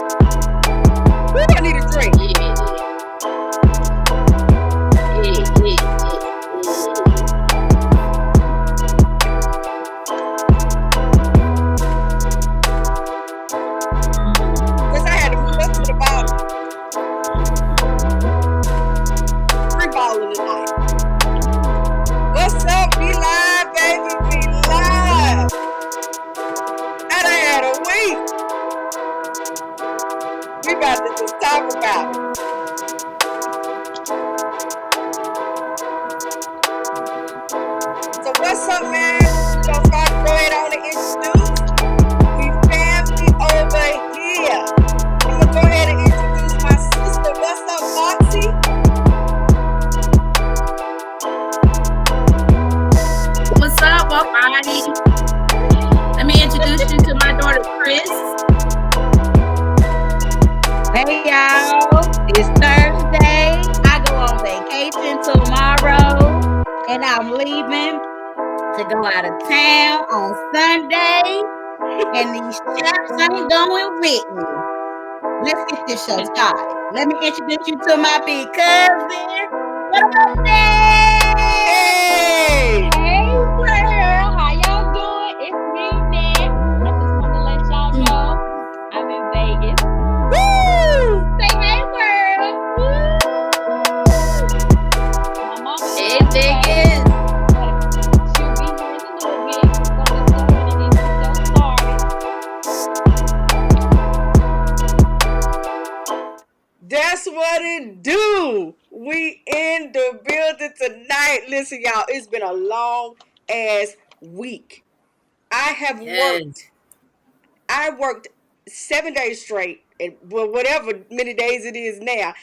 Ooh, I need a drink. Cause I had to move up to the bottom. Free balling tonight. What's up? We live, baby. We live. I done had a week. We about to just talk about it. So what's up, man? We gonna start to go ahead on and introduce. We family over here. I'm gonna go ahead and introduce my sister. What's up, Foxy? What's up, everybody? Let me introduce you to my daughter, Chris. Hey y'all, it's Thursday. I go on vacation tomorrow and I'm leaving to go out of town on Sunday. And these chaps ain't going with me. Let's get this show started. Let me introduce you to my big cousin. What up, Dad? Hey! Hey, girl, how y'all doing? It's me, Nat. I just want to let y'all know I'm in Vegas. Woo! Say hey, world. Woo! My mama is Hey, on the way, Vegas. but she'll be here in a little bit. So let's go ahead and get this show started. That's what it do. We in the building tonight. Listen, y'all, it's been a long ass week. I have worked. I worked 7 days straight, and well, whatever many days it is now.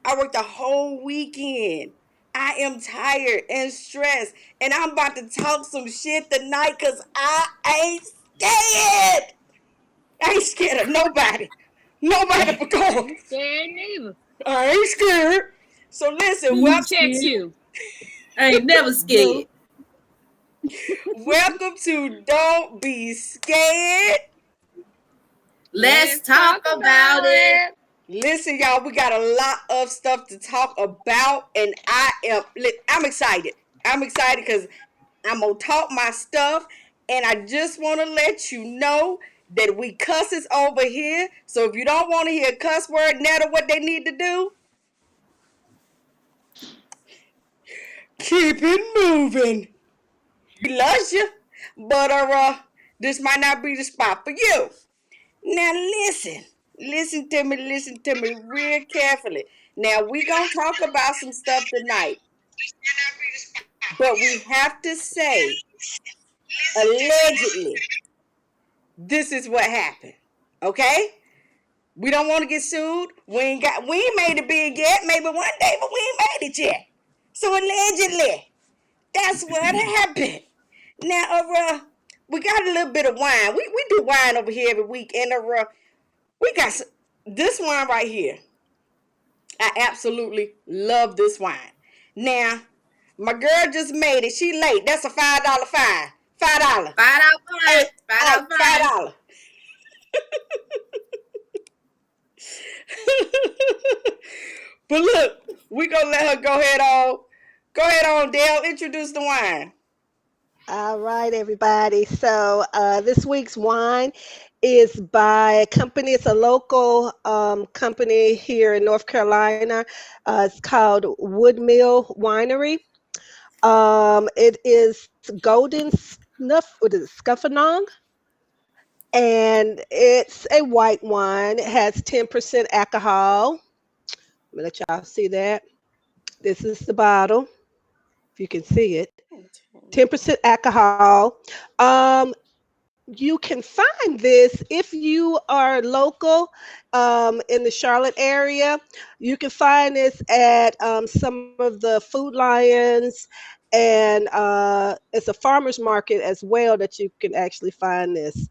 I worked the whole weekend. I am tired and stressed, and I'm about to talk some shit tonight because I ain't scared. I ain't scared of nobody. Nobody but God. I ain't scared neither. I ain't scared. So listen, Who welcome checks to you? I ain't never scared. welcome to Don't Be Scared. Let's talk about it. Listen, y'all, we got a lot of stuff to talk about, and I'm excited. I'm excited because I'm gonna talk my stuff, and I just want to let you know that we cusses over here. So if you don't want to hear a cuss word, now what they need to do, keep it moving. We love you, but this might not be the spot for you. Now listen to me real carefully. Now we gonna talk about some stuff tonight, but we have to say allegedly this is what happened. Okay? We don't want to get sued. We ain't made it big yet. Maybe one day, but we ain't made it yet. So allegedly, that's what happened. Now, we got a little bit of wine. We do wine over here every week, and we got this wine right here. I absolutely love this wine. Now, my girl just made it. She late. That's a $5 fine. $5. $5 fine. $5 fine. $5. But look, we gonna let her go ahead on. Go ahead on, Dale. Introduce the wine. All right, everybody. So this week's wine is by a company. It's a local company here in North Carolina. It's called Woodmill Winery. It is Golden Snuff. What is it? Scuffenong, and it's a white wine. It has 10% alcohol. Let me let y'all see that. This is the bottle, if you can see it. 10% alcohol. Um, you can find this if you are local in the Charlotte area. You can find this at some of the Food Lions, and it's a farmer's market as well that you can actually find this.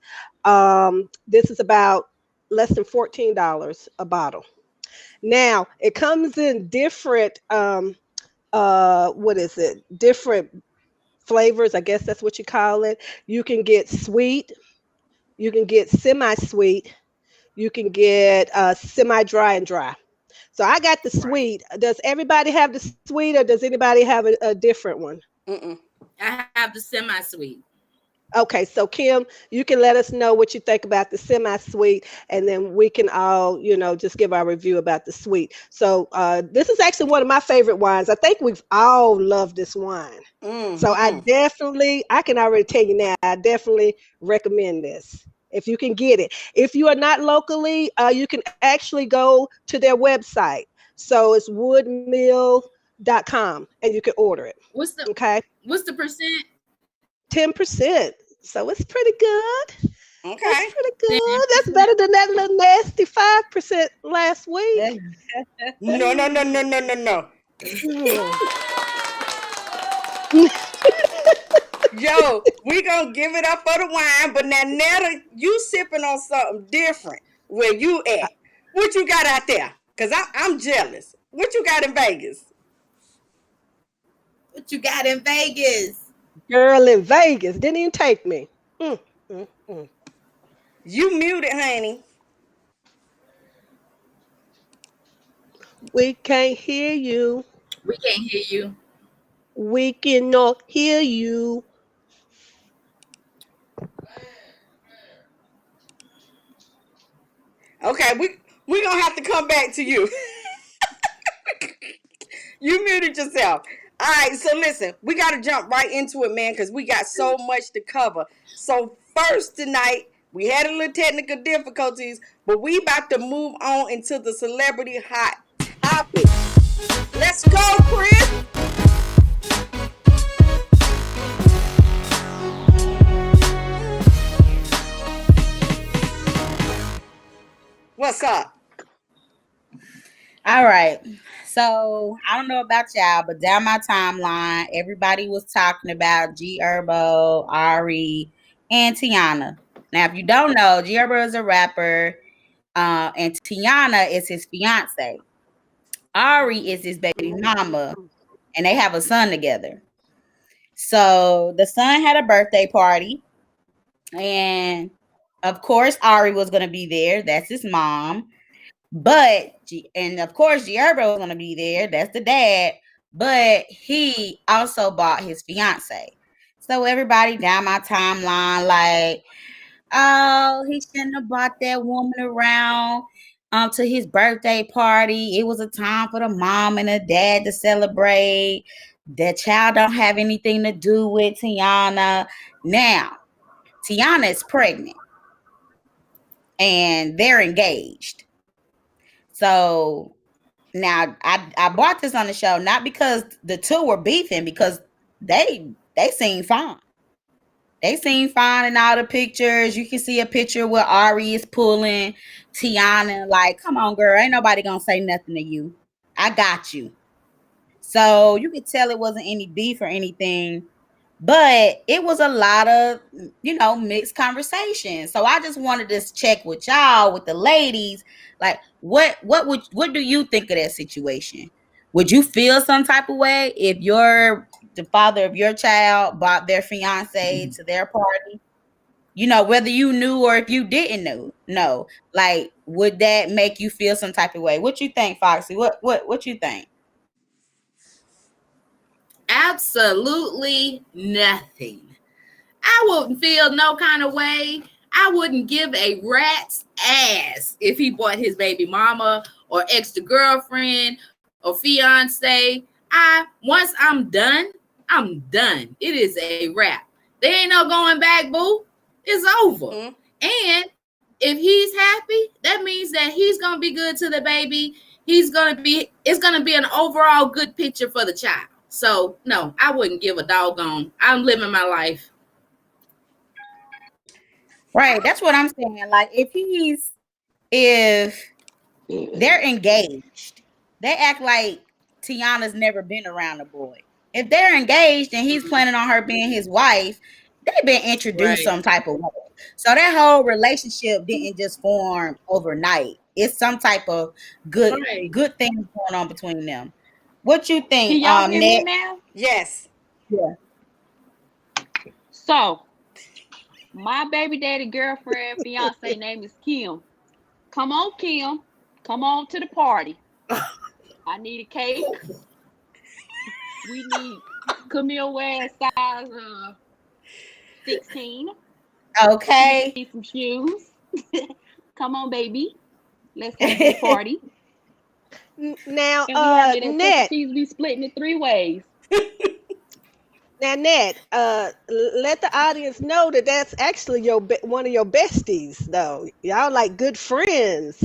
This is about less than $14 a bottle. Now, it comes in different, what is it? Different flavors, I guess that's what you call it. You can get sweet, you can get semi-sweet, you can get semi-dry and dry. So I got the sweet. Does everybody have the sweet, or does anybody have a different one? Mm-mm. I have the semi-sweet. Okay, so Kim, you can let us know what you think about the semi-sweet, and then we can all, just give our review about the sweet. So this is actually one of my favorite wines. I think we've all loved this wine. So Mm-hmm. I can already tell you now, I definitely recommend this if you can get it. If you are not locally, you can actually go to their website. So it's woodmill.com and you can order it. What's the Okay, what's the percent? 10%. So it's pretty good. That's Okay. pretty 10%. good. That's better than that little nasty 5% last week. No, no, no, no, no, no, no. Hmm. Yo, we gonna give it up for the wine, but now Netta, you sipping on something different. Where you at? What you got out there? Cause I'm jealous. What you got in Vegas? What you got in Vegas? Girl in Vegas didn't even take me. Mm, mm, mm. You muted, honey. We can't hear you. We can't hear you. We cannot hear you. Okay, we gonna have to come back to you. You muted yourself. All right, so listen, we got to jump right into it, man, because we got so much to cover. So first tonight, we had a little technical difficulties, but we about to move on into the celebrity hot topics. Let's go, Chris. What's up? All right. So I don't know about y'all, but down my timeline, everybody was talking about Gherbo, Ari, and Tiana. Now, if you don't know, Gherbo is a rapper, and Tiana is his fiance. Ari is his baby mama, and they have a son together. So the son had a birthday party, and of course, Ari was going to be there. That's his mom. And of course, Gherbo was gonna be there. That's the dad. But he also bought his fiance. So everybody down my timeline, like, oh, he shouldn't have brought that woman around to his birthday party. It was a time for the mom and the dad to celebrate. The child don't have anything to do with Tiana. Now, Tiana is pregnant and they're engaged. So now I brought this on the show not because the two were beefing, because they seem fine. They seem fine in all the pictures. You can see a picture where Ari is pulling Tiana, like, come on, girl, ain't nobody gonna say nothing to you. I got you. So you could tell it wasn't any beef or anything, but it was a lot of, mixed conversation. So I just wanted to check with y'all, with the ladies, like, what do you think of that situation? Would you feel some type of way if the father of your child brought their fiance to their party? Whether you knew or if you didn't know. No. Like, would that make you feel some type of way? What you think, Foxy? What you think? Absolutely nothing. I wouldn't feel no kind of way. I wouldn't give a rat's ass if he bought his baby mama or ex-girlfriend or fiance. Once I'm done, I'm done. It is a wrap. There ain't no going back, boo. It's over. Mm-hmm. And if he's happy, that means that he's gonna be good to the baby. It's gonna be an overall good picture for the child. So no, I wouldn't give a doggone. I'm living my life. Right. That's what I'm saying. Like, if they're engaged, they act like Tiana's never been around a boy. If they're engaged and he's planning on her being his wife, they've been introduced some type of way. So that whole relationship didn't just form overnight. It's some type of good thing going on between them. What you Can think, y'all hear me Ned? now? Yes. Yeah. So, my baby daddy girlfriend, fiance name is Kim. Come on, Kim. Come on to the party. I need a cake. We need Camille wears size 16. Okay. Need some shoes. Come on, baby. Let's have this party. Now, And we having it at Chuck E. Ned. Cheese. We splitting it 3 ways. Now, Ned, let the audience know that that's actually one of your besties, though. Y'all like good friends.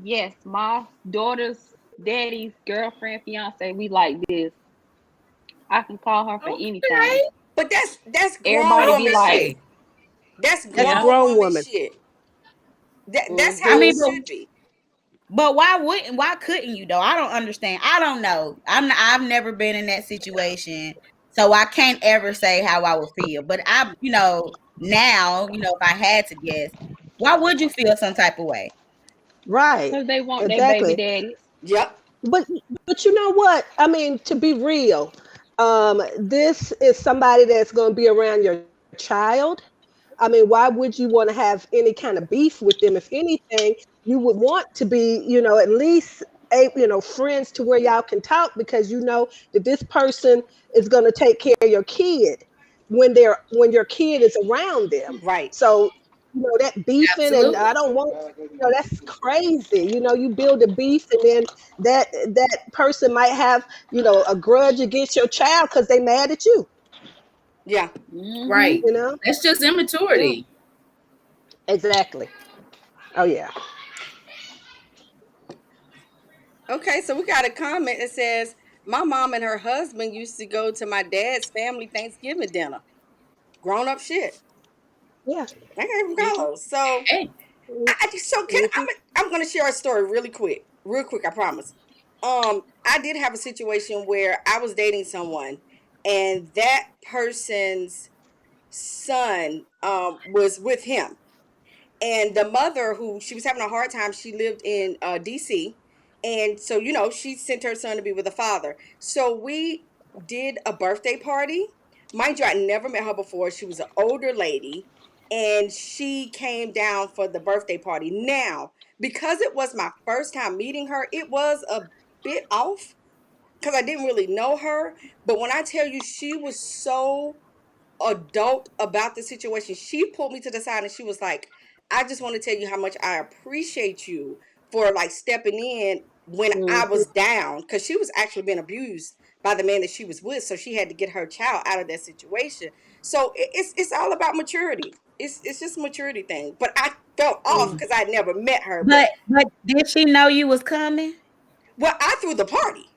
Yes, my daughter's daddy's girlfriend, fiance. We like this. I can call her for Okay. anything. But that's grown Everybody be woman like, shit. That's That's grown grown woman woman. shit. That's I how it mean, should be. but why couldn't you though? I don't understand. I don't know. I've never been in that situation. So I can't ever say how I would feel. But now, if I had to guess, why would you feel some type of way? Right. because they want their baby Exactly. daddies. Yep. But but you know what? I mean, to be real, this is somebody that's going to be around your child. I mean, why would you want to have any kind of beef with them? If anything, you would want to be, at least friends to where y'all can talk because you know that this person is going to take care of your kid when your kid is around them. Right. So that beefing, and I Absolutely. don't want that's crazy. You build a beef, and then that person might have a grudge against your child because they mad at you. Yeah. Right. You know, That's just yeah, immaturity. exactly. Oh yeah. Okay, so we got a comment that says, my mom and her husband used to go to my dad's family Thanksgiving dinner. Grown up shit. Yeah. Okay, from Hmm. Carlos. So Hey. Hmm. I'm gonna share a story really quick. Real quick, I promise. I did have a situation where I was dating someone and that person's son was with him. And the mother, who she was having a hard time, she lived in DC, and so she sent her son to be with the father. So we did a birthday party. Mind you, I never met her before. She was an older lady, and she came down for the birthday party. Now, because it was my first time meeting her, it was a bit off because I didn't really know her. But when I tell you, she was so adult about the situation. She pulled me to the side and she was like, I just want to tell you how much I appreciate you for like stepping in when I Hmm. was down, because she was actually being abused by the man that she was with, so she had to get her child out of that situation. So it's all about maturity. It's just a maturity thing. But I felt off because I never met her. But But did she know you was coming? well, I threw the party.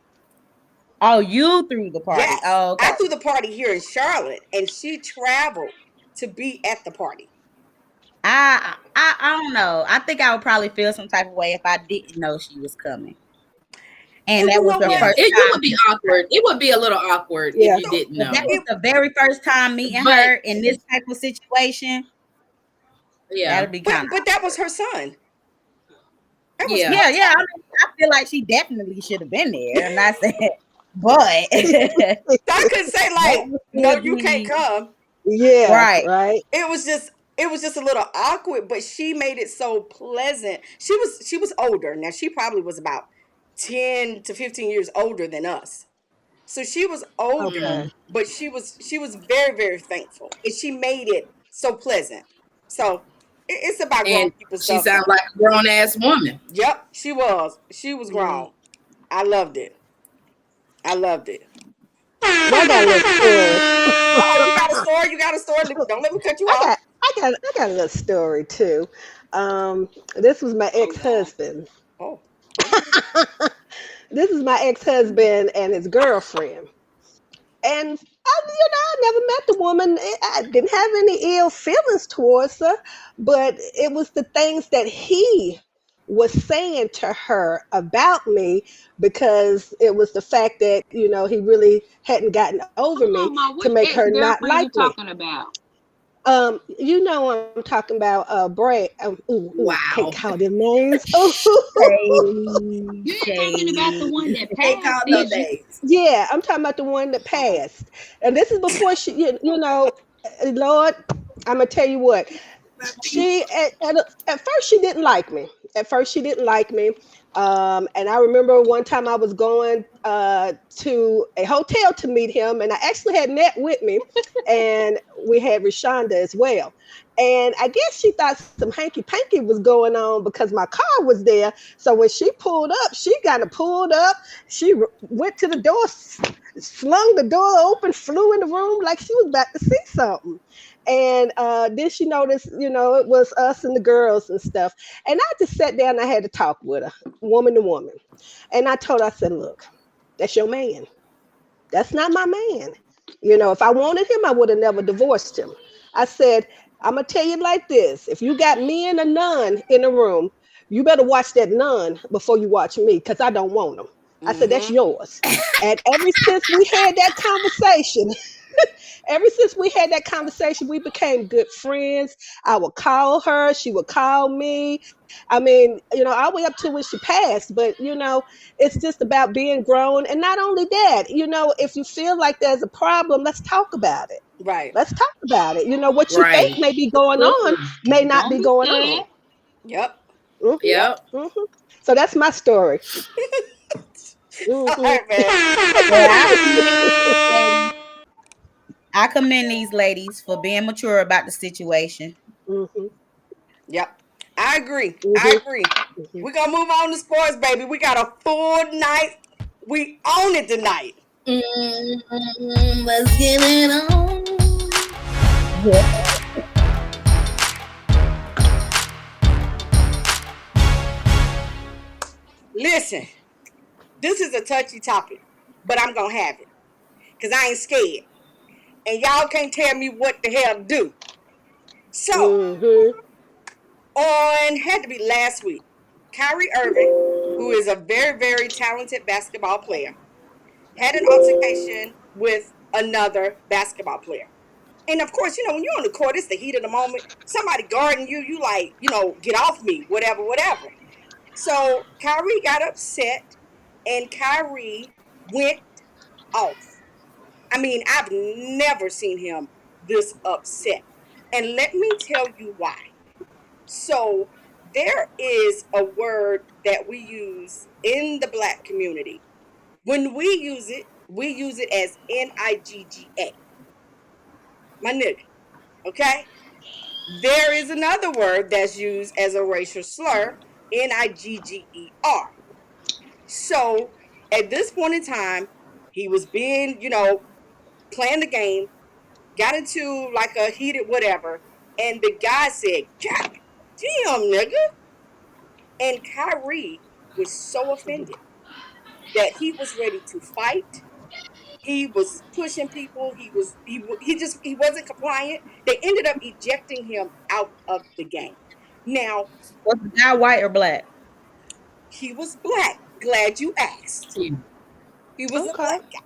Oh, you threw the party. Yes, Oh, I okay. threw the party here in Charlotte, and she traveled to be at the party. I don't know. I think I would probably feel some type of way if I didn't know she was coming. And And that you was know the what? Yeah. first You would time. be awkward. It would be a little awkward if Yeah. you So didn't If that know. was it, the very first time meeting But her in this type of situation, yeah. that'd be kind of but that was her son. That was Yeah. yeah, her yeah. I child. mean, I feel like she definitely should have been there. I'm not saying, but So I couldn't say that like, would no, still you can't be come. Yeah. right. Right. It was just a little awkward, but she made it so pleasant. She was older. Now she probably was about 10 to 15 years older than us. So she was older, Okay. Mm. but she was very, very thankful. And she made it so pleasant. So it's about grown And people she stuff. sounds like a grown ass woman. Yep, she was. She was Mm. grown. I loved it. I loved it. Well, I got a little story. Oh, you got a story? You got a story? Don't let me cut you I off. got I got a little story too. This was my ex-husband. Oh, This is my ex-husband and his girlfriend. And I never met the woman. I didn't have any ill feelings towards her, but it was the things that he was saying to her about me, because it was the fact that he really hadn't gotten over Hold me on, Ma. to Which make ex her not girlfriend like you me. talking about? I'm talking about Brad. Ooh, can't Wow. call them names. Ooh, Shade, You ain't talking about the shade. one that Can't passed, call no is you? names. yeah, I'm talking about the one that Okay. passed, and this is before she. Lord, I'm gonna tell you what. At first she didn't like me. At first she didn't like me. And I remember one time I was going to a hotel to meet him, and I actually had Nat with me, and we had Rashonda as well. And I guess she thought some hanky panky was going on because my car was there. So when she pulled up, she kind of pulled up. She went to the door, flung the door open, flew in the room like she was about to see something. And then she noticed, it was us and the girls and stuff. And I just sat down and I had to talk with her, woman to woman. And I told her, I said, look, that's your man. That's not my man. If I wanted him, I would have never divorced him. I said, I'm going to tell you like this. If you got me and a nun in a room, you better watch that nun before you watch me because I don't want him. I said, that's yours. And ever since we had that conversation, we became good friends. I would call her, she would call me. I mean, all the way up to when she passed. But, it's just about being grown. And not only that, if you feel like there's a problem, let's talk about it. Right. Let's talk about it. What you think may be going on may not be going on. Yep. Mm-hmm. Yep. Mm-hmm. So that's my story. All right, man. Yeah, I commend these ladies for being mature about the situation. Mm-hmm. Yep. I agree. I Mm-hmm. agree. Mm-hmm. We're going to move on to sports, baby. We got a full night. We own it tonight. Let's get it on. Yeah. Listen, this is a touchy topic, but I'm going to have it because I ain't scared. And y'all can't tell me what the hell to do. So, had to be last week, Kyrie Irving, who is a very, very talented basketball player, had an altercation with another basketball player. And of course, when you're on the court, it's the heat of the moment. Somebody guarding you, you like, get off me, whatever, whatever. So Kyrie got upset and Kyrie went off. I mean, I've never seen him this upset. And let me tell you why. So there is a word that we use in the Black community. When we use it as Nigga. My nigga. Okay? There is another word that's used as a racial slur, Nigger. So at this point in time, he was being, playing the game, got into like a heated whatever, and the guy said, God damn, nigga. And Kyrie was so offended that he was ready to fight. He was pushing people. He wasn't compliant. They ended up ejecting him out of the game. Now, Was the guy white or black? he was black. Glad you asked. He was a black guy.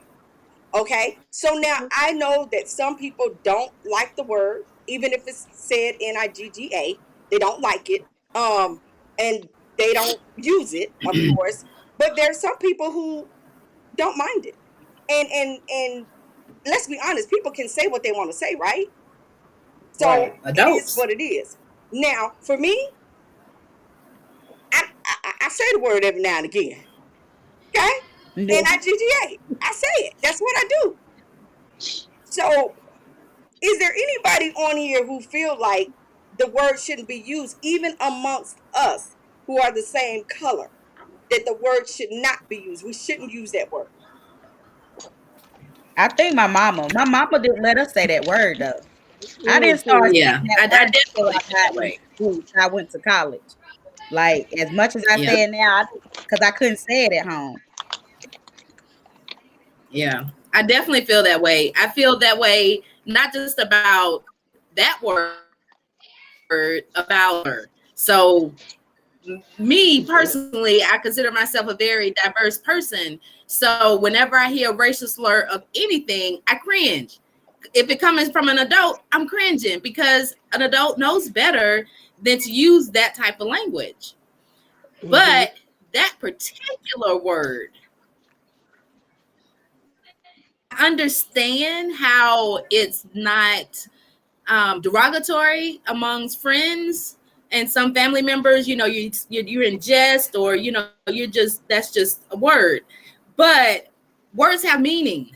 Okay, so now I know that some people don't like the word, even if it's said Nigga. They don't like it, and they don't use it, of course. But there's some people who don't mind it, and let's be honest, people can say what they want to say, right? So Right. it is Adults. what it is. Now, for me, I say the word every now and again. Okay, Yeah. Nigga. I say it. That's what I do. So, is there anybody on here who feel like the word shouldn't be used, even amongst us who are the same color? That the word should not be used. We shouldn't use that word. I think my mama didn't let us say that word though. I didn't start Yeah, saying I that word until definitely I feel that got in way. school. I went to college. Like as much as I Yeah, say it now, because I couldn't say it at home. yeah. I definitely feel that way. I feel that way not just about that word, about her. So me personally, I consider myself a very diverse person. So whenever I hear a racial slur of anything, I cringe. If it comes from an adult, I'm cringing because an adult knows better than to use that type of language. But that particular word, I understand how it's not derogatory amongst friends and some family members. You know, you're in jest, or you know, that's just a word. But words have meaning,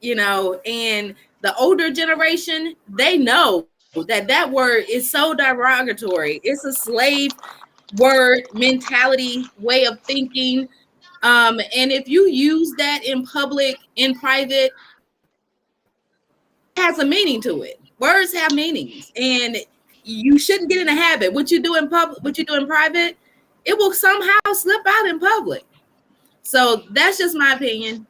you know, and the older generation, they know that word is so derogatory. It's a slave word, mentality, way of thinking. And if you use that in public, in private, it has a meaning to it. Words have meanings, and you shouldn't get in a habit. What you do in public, what you do in private, it will somehow slip out in public. So that's just my opinion.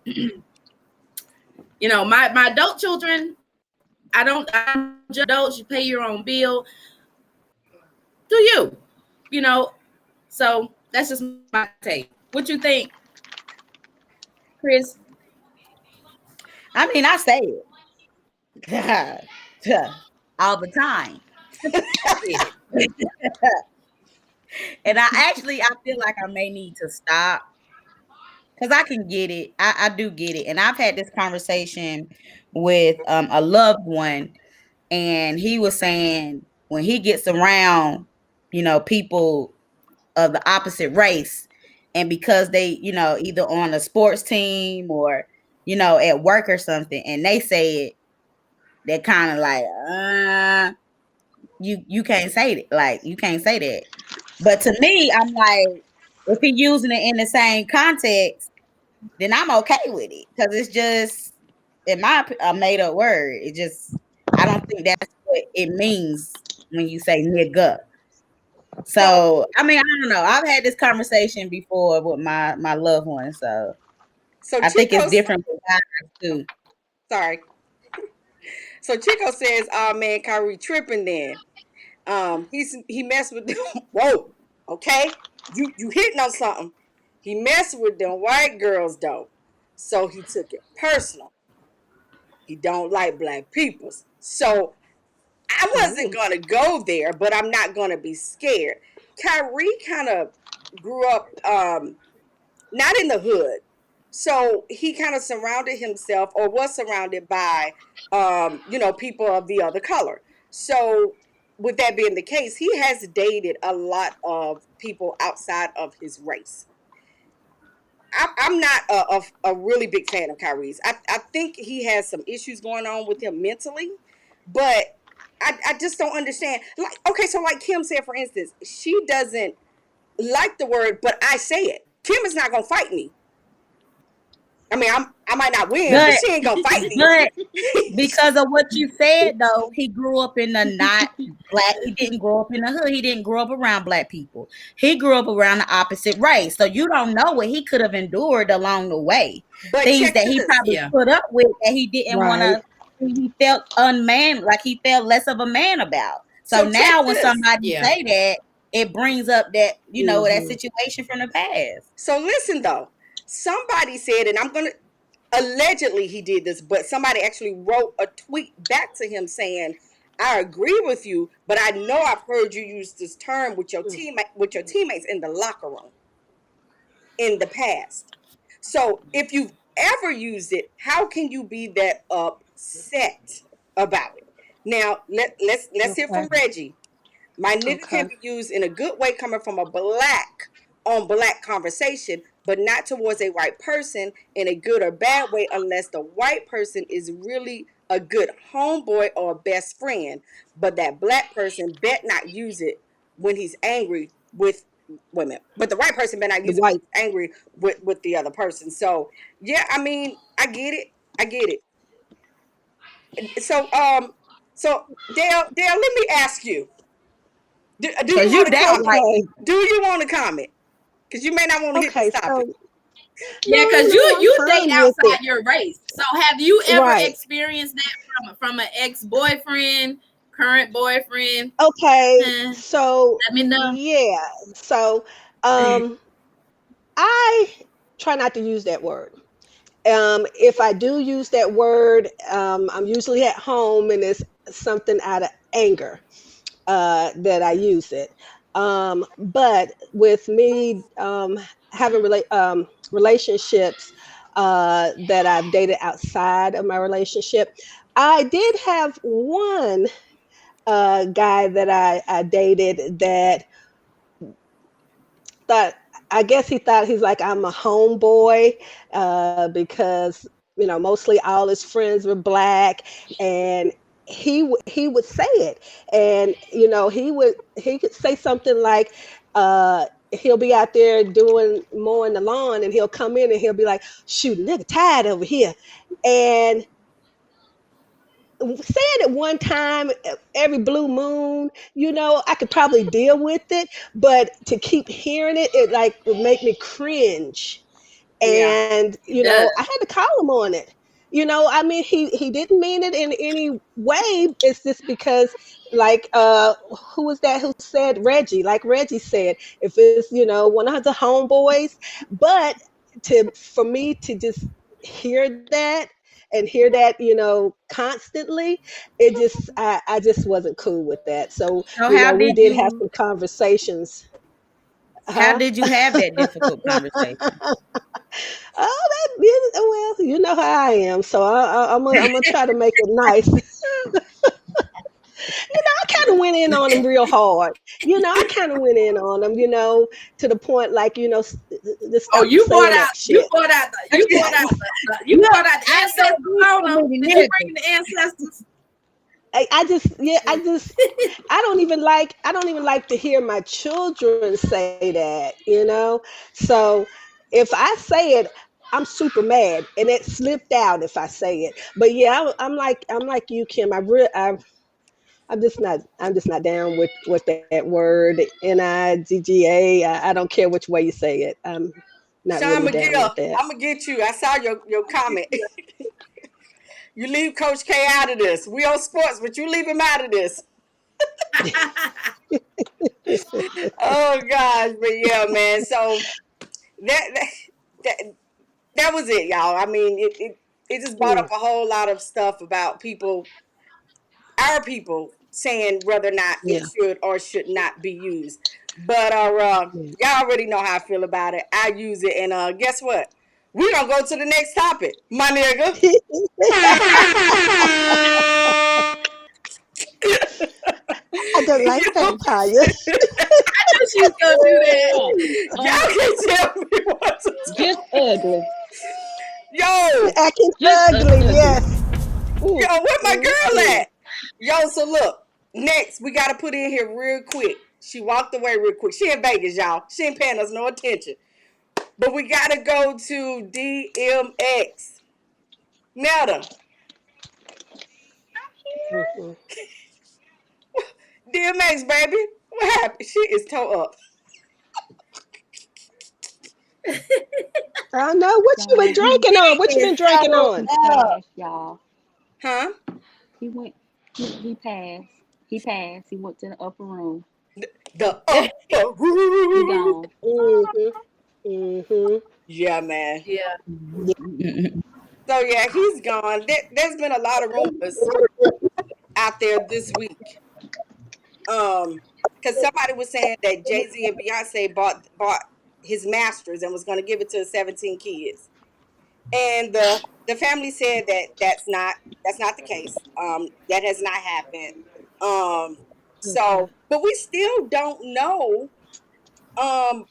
You know, my adult children, I don't judge adults. You pay your own bill. Do you? You know, so that's just my take. What you think, Chris? I mean, I say it all the time. And I feel like I may need to stop because I can get it. I do get it. And I've had this conversation with a loved one, and he was saying when he gets around, you know, people of the opposite race, and because they, you know, either on a sports team or, you know, at work or something, and they say it, they're kind of like, you can't say it. Like, you can't say that. But to me, I'm like, if he using it in the same context, then I'm okay with it because it's just, in my a made up word. It just, I don't think that's what it means when you say nigga. So So I mean, I don't know. I've had this conversation before with my loved one, so so I think it's Chico's different for guys too. sorry. So Chico says, "Oh man, Kyrie tripping." Then he messed with them. Whoa, okay, you hitting on something. He messed with them white girls though, so he took it personal. He don't like black peoples. So I wasn't Ooh. gonna go there, but I'm not gonna be scared. Kyrie kind of grew up not in the hood. So he kind of surrounded himself or was surrounded by you know, people of the other color. So with that being the case, he has dated a lot of people outside of his race. I'm not a really big fan of Kyrie's. I think he has some issues going on with him mentally, but I just don't understand. Like, okay, so like Kim said, for instance, she doesn't like the word, but I say it. Kim is not gonna fight me. I mean, I might not win, but But she ain't gonna fight me. but because of what you said, though, he grew up in the not black. He didn't grow up in the hood. He didn't grow up around black people. He grew up around the opposite race. So you don't know what he could have endured along the way. But Things check that he this. probably Yeah. put up with that he didn't want Right. to. He felt unman, like he felt less of a man about. So So check now when this. somebody Yeah. say that, it brings up that, you know, that Hmm. situation from the past. So listen though. Somebody said, and I'm gonna allegedly he did this, but somebody actually wrote a tweet back to him saying, "I agree with you, but I know I've heard you use this term with your teammates in the locker room in the past. So if you've ever used it, how can you be that upset about it?" Now let's hear Okay. from Reggie. My nigga can Okay. be used in a good way coming from a black on black conversation, but not towards a white person in a good or bad way unless the white person is really a good homeboy or a best friend. But that black person bet not use it when he's angry with women. But the white person bet not The use it when white. he's angry with the other person. So yeah, I mean, I get it. I get it. So so Dale, let me ask you. Do you Cause you want to date comment? white Okay. people. Do you want to comment? Because you may not want to hit this Okay. topic. So Yeah, no, because no, I'm you date fine with outside it. your race. So have you ever Right. experienced that from an ex-boyfriend, current boyfriend? Okay. Huh, So let me know. yeah. So um, I try not to use that word. If I do use that word, I'm usually at home and it's something out of anger that I use it. But with me having relationships that I've dated outside of my relationship, I did have one guy that I dated that thought, I guess he thought he's like I'm a homeboy because mostly all his friends were black, and he would say it, and he could say something like he'll be out there doing mowing the lawn, and he'll come in and he'll be like, shoot, nigga tired over here, and saying it one time every blue moon, I could probably deal with it, but to keep hearing it, it like would make me cringe. Yeah. And It does. I had to call him on it. I mean, he didn't mean it in any way. It's just because, like, who was that who said Reggie? Like Reggie said, if it's one of the homeboys, but to for me to just hear that and hear that constantly, I just wasn't cool with that. So So how we did did have you some conversations. how Huh? did you have that difficult conversation? Oh, well, you know how I am, so I'm gonna try to make it nice. I kind of went in on him real hard. I kind of went in on him, to the point like, just Oh, stop saying that shit. You Look, brought out the I ancestors. know you Hold so on. many Did you niggas. bring the ancestors? I don't even like to hear my children say that. So if I say it, I'm super mad, and it slipped out if I say it. But yeah, I'm like you, Kim. I'm just not down with that word Nigga. I don't care which way you say it. I'm not Sean really down McGill, with that. I'm gonna get you. I saw your comment. You leave Coach K out of this. We on sports, but you leave him out of this. Oh gosh, but yeah, man. So that that that, that was it, y'all. I mean, it just brought Mm, up a whole lot of stuff about our people saying whether or not yeah, it should or should not be used. But yeah. y'all already know how I feel about it. I use it, and guess what? We gonna go to the next topic, my nigga. I don't like that, Tanya. I knew she was gonna do that. Uh, Y'all uh, can tell me what to do. just ugly. Yo, Acting Just ugly, ugly. yes. yo, Mm, where my girl mm. at? Yo, so look, next we gotta put in here real quick. She walked away real quick. She in Vegas, y'all. She ain't paying us no attention. But we gotta go to DMX. Nelda, Mhm. DMX, baby. What happened? She is toe up. I know what you been Y'all, drinking on. What you It's been drinking so on? he up. passed, y'all. Huh? He went. He passed. He passed. He went to the upper room. The upper He room. gone. Mhm. Mhm. Yeah, man. Yeah. Yeah. So yeah, he's gone. There's been a lot of rumors out there this week. Because somebody was saying that Jay-Z and Beyonce bought his masters and was going to give it to the 17 kids, and the family said that that's not the case. That has not happened. Um, Okay. but we still don't know. Um,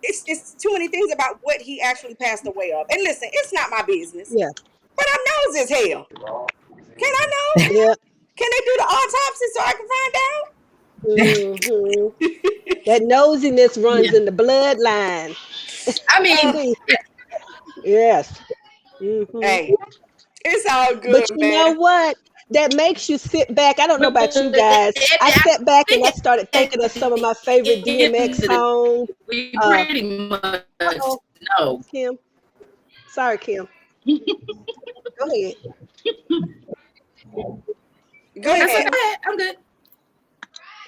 it's too many things about what he actually passed away of. And listen, it's not my business, Yeah. but I'm nosy as hell. Can I know? Yeah. Can they do the autopsy so I can find out? Mhm. That nosiness Yeah. runs in the bloodline. I mean, Uh, Yes. Mhm. hey, it's all But good, you man. know what? That makes you sit back. I don't know but about you guys. I sat back and I started thinking of some of my favorite DMX songs. we Uh, pretty much uh-oh, know. Kim. Sorry, Kim. Go ahead. Go Go That's ahead, okay. ahead. Kim. I'm good.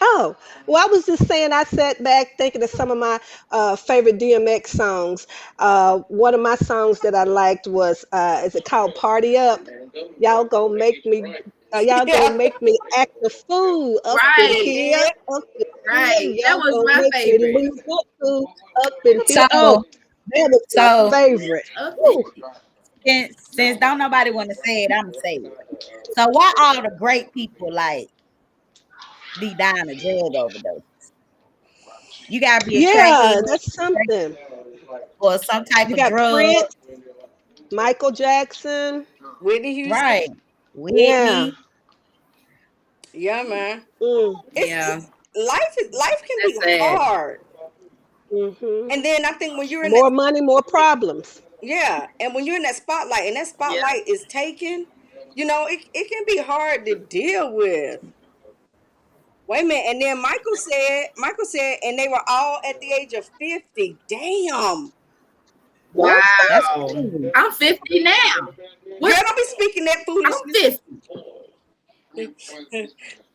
Oh, well, I was just saying, I sat back thinking of some of my favorite DMX songs. One of my songs that I liked was, is it called Party Up? Y'all gonna make me, y'all Yeah, gonna make me act a fool Right. yeah. up in here. Right. That Y'all was gonna my make me favorite. lose my fool up in here. Oh, So that was my so favorite. Up Woo. since don't nobody want to say it, I'm gonna say it. So why all the great people like be dying of drug overdose. You gotta be a Yeah, crackhead that's something. or some type You of got drug. Prince, Michael Jackson. Whitney Houston. Right. Yeah. Whitney. Yeah, man. Mm, Yeah, Life can that's be sad. hard. hmm And then I think when you're in that, More money, more problems. yeah, and when you're in that spotlight and that Yeah. spotlight is taken, it can be hard to deal with. Wait a minute. And then Michael said, and they were all at the age of 50. Damn. What's that? That's Wow. cool. I'm 50 now. Girl, What? don't be speaking that I'm foolishness. 50,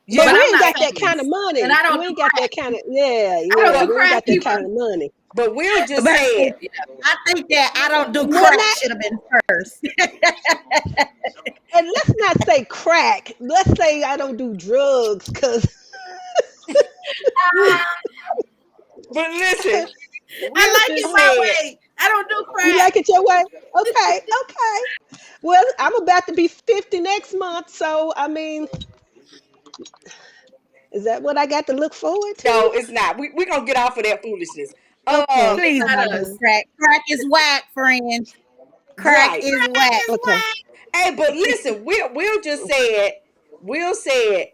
Yeah, But but we I'm ain't not got that kind famous, of and money. I don't We do ain't got crack. that kind of, yeah, I don't yeah. do We ain't crack got that either. kind of money. but Will just But said, I think that I don't do Well, crack not, should have been first. and let's not say crack. Let's say I don't do drugs because but listen, Will I like it just my said, way. I don't do you crack. like it your way. Okay, okay. Well, I'm about to be 50 next month, so I mean, is that what I got to look forward no, to? it's not. We're going to get off of that foolishness. Okay, Please Not don't okay, do us. crack. Crack is whack, friend. Crack Right. is Crack whack. is okay. whack. Hey, but listen, Will said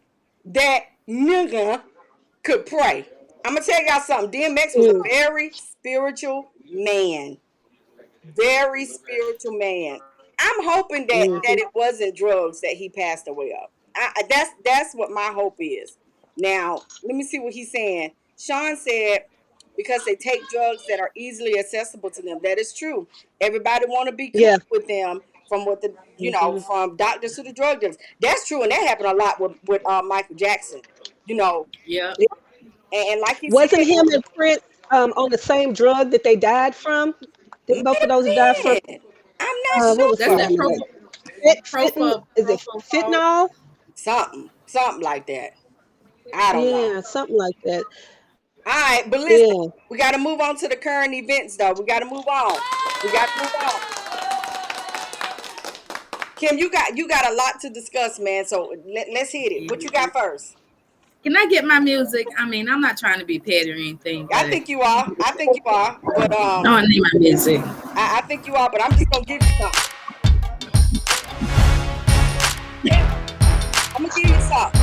that nigga could pray. I'm going to tell y'all something. DMX was a Mm, very spiritual man. Very spiritual man. I'm hoping that mhm. it wasn't drugs that he passed away of. That's what my hope is. Now, let me see what he's saying. Sean said because they take drugs that are easily accessible to them. That is true. Everybody want to be cool Yeah. with them from what the Mhm. from doctors to the drug dealers. That's true, and that happened a lot with Michael Jackson. You know, Yep. Yeah. and like he said, Wasn't him and Prince on the same drug that they died from? Didn't both of those die from? man, I'm not What was That's the sure. that name of that? Is it propofol. fentanyl? Something like that. I don't know. Yeah, something like that. All right, but listen, Yeah. we got to move on to the current events, though. We got to move on. We got to move on. Kim, you got a lot to discuss, man. So let's hit it. What you got first? Can I get my music? I mean, I'm not trying to be petty or anything, I but think you are. I think you are. But no, I need my music. I think you are. But I'm just gonna give you something. I'm gonna give you something.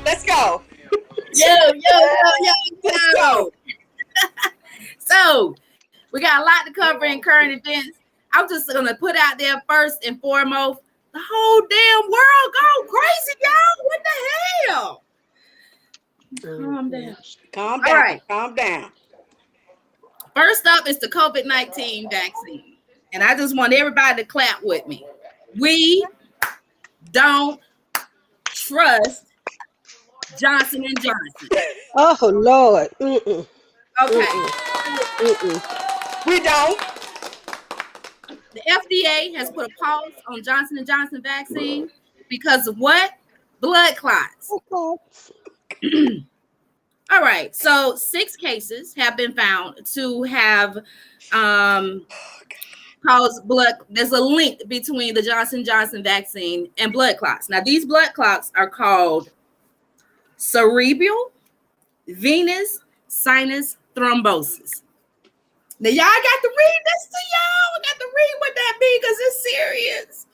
Let's go. Let's Yo. go. So we got a lot to cover in current events. I'm just gonna put out there first and foremost, the whole damn world gone crazy, y'all. What the hell? Calm down. Calm All down. right. Calm down. First up is the COVID-19 vaccine. And I just want everybody to clap with me. We don't trust Johnson and Johnson. Oh Lord. Mm-mm. Okay. Mm-mm. Mm-mm. We don't. The FDA has put a pause on Johnson and Johnson vaccine because of what? Blood clots. Okay. All right. So 6 cases have been found to have caused blood. There's a link between the Johnson Johnson vaccine and blood clots. Now, these blood clots are called cerebral venous sinus thrombosis. Now, y'all got to read this to y'all. I got to read what that means because it's serious.